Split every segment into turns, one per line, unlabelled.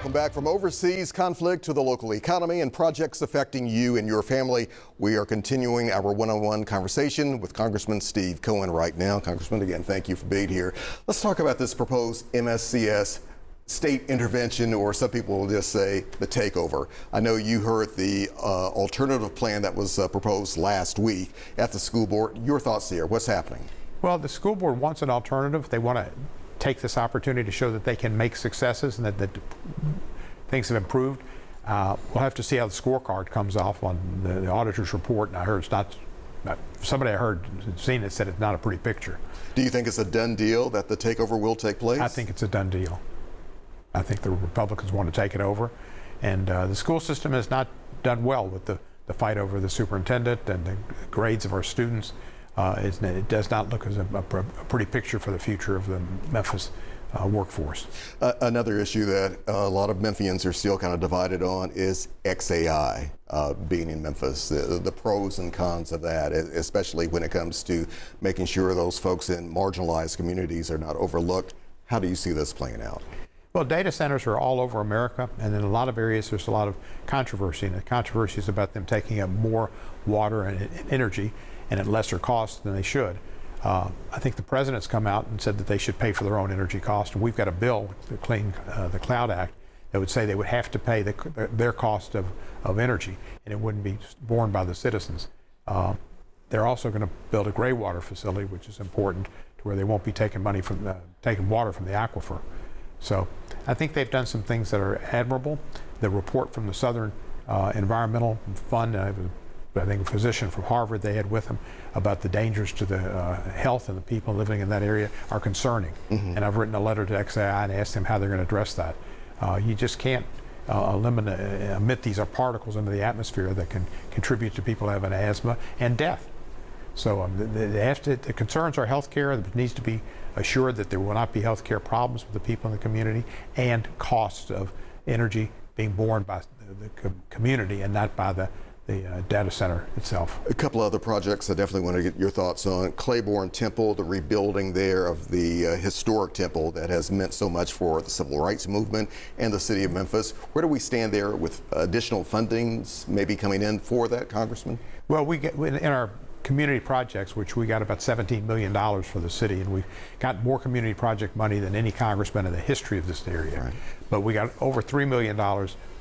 Welcome back. From overseas conflict to the local economy and projects affecting you and your family, we are continuing our one-on-one conversation with Congressman Steve Cohen right now. Congressman, again, thank you for being here. Let's talk about this proposed MSCS state intervention, or some people will just say the takeover. I know you heard the alternative plan that was proposed last week at the school board. Your thoughts here? What's happening?
Well, the school board wants an alternative. They want to take this opportunity to show that they can make successes and that things have improved. We'll have to see how the scorecard comes off on the auditor's report. And I heard it's not somebody I heard seen it said it's not a pretty picture.
Do you think it's a done deal that the takeover will take place?
I think it's a done deal. I think the Republicans want to take it over. And the school system has not done well with the fight over the superintendent and the grades of our students. It does not look as a pretty picture for the future of the Memphis workforce.
Another issue that a lot of Memphians are still kind of divided on is xAI being in Memphis, the pros and cons of that, especially when it comes to making sure those folks in marginalized communities are not overlooked. How do you see this playing out?
Well, data centers are all over America, and in a lot of areas there's a lot of controversy, and the controversy is about them taking up more water and energy and at lesser cost than they should. I think the president's come out and said that they should pay for their own energy cost, and we've got a bill, the Cloud Act, that would say they would have to pay their cost of energy, and it wouldn't be borne by the citizens. They're also going to build a gray water facility, which is important, to where they won't be taking water from the aquifer. So I think they've done some things that are admirable. The report from the Southern Environmental Fund, I think a physician from Harvard they had with them about the dangers to the health of the people living in that area are concerning. And I've written a letter to xAI and asked them how they're going to address that. You just can't emit these particles into the atmosphere that can contribute to people having asthma and death. So the concerns are health care. There needs to be assured that there will not be health care problems with the people in the community, and costs of energy being borne by the community and not by the data center itself.
A couple other projects I definitely want to get your thoughts on. Claiborne Temple, the rebuilding there of the historic temple that has meant so much for the civil rights movement and the city of Memphis. Where do we stand there with additional fundings maybe coming in for that, Congressman?
Well, we get in our community projects, which we got about $17 million for the city, and we've got more community project money than any congressman in the history of this area. Right. But we got over $3 million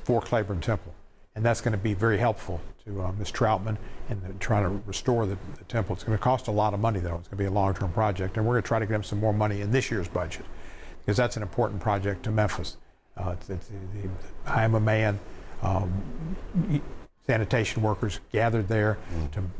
for Claiborne Temple, and that's going to be very helpful to Ms. Troutman in trying to restore the temple. It's going to cost a lot of money, though. It's going to be a long-term project, and we're going to try to get them some more money in this year's budget, because that's an important project to Memphis. I Am a Man, sanitation workers gathered there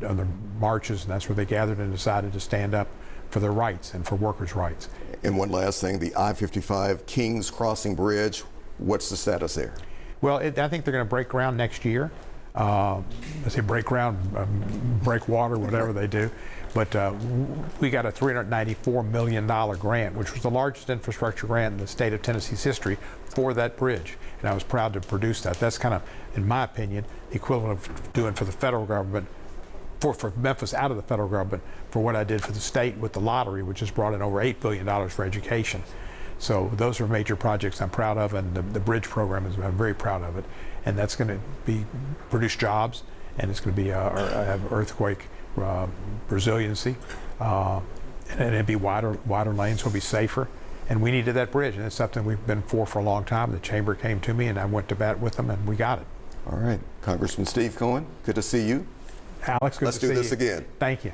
on the marches, and that's where they gathered and decided to stand up for their rights and for workers' rights. And
one last thing, the I-55 Kings Crossing Bridge, what's the status there?
Well, I think they're going to break ground next year. Let's say break ground, break water, whatever they do. But we got a $394 million grant, which was the largest infrastructure grant in the state of Tennessee's history for that bridge. And I was proud to produce that. That's kind of, in my opinion, the equivalent of doing for the federal government, for Memphis out of the federal government, for what I did for the state with the lottery, which has brought in over $8 billion for education. So those are major projects I'm proud of, and the bridge program I'm very proud of it. And that's going to produce jobs, and it's going to be have earthquake resiliency, and it'll be wider lanes, will be safer. And we needed that bridge, and it's something we've been for a long time. The chamber came to me, and I went to bat with them, and we got it.
All right, Congressman Steve Cohen, good to see you.
Alex, good to see you.
Let's do this again.
Thank you.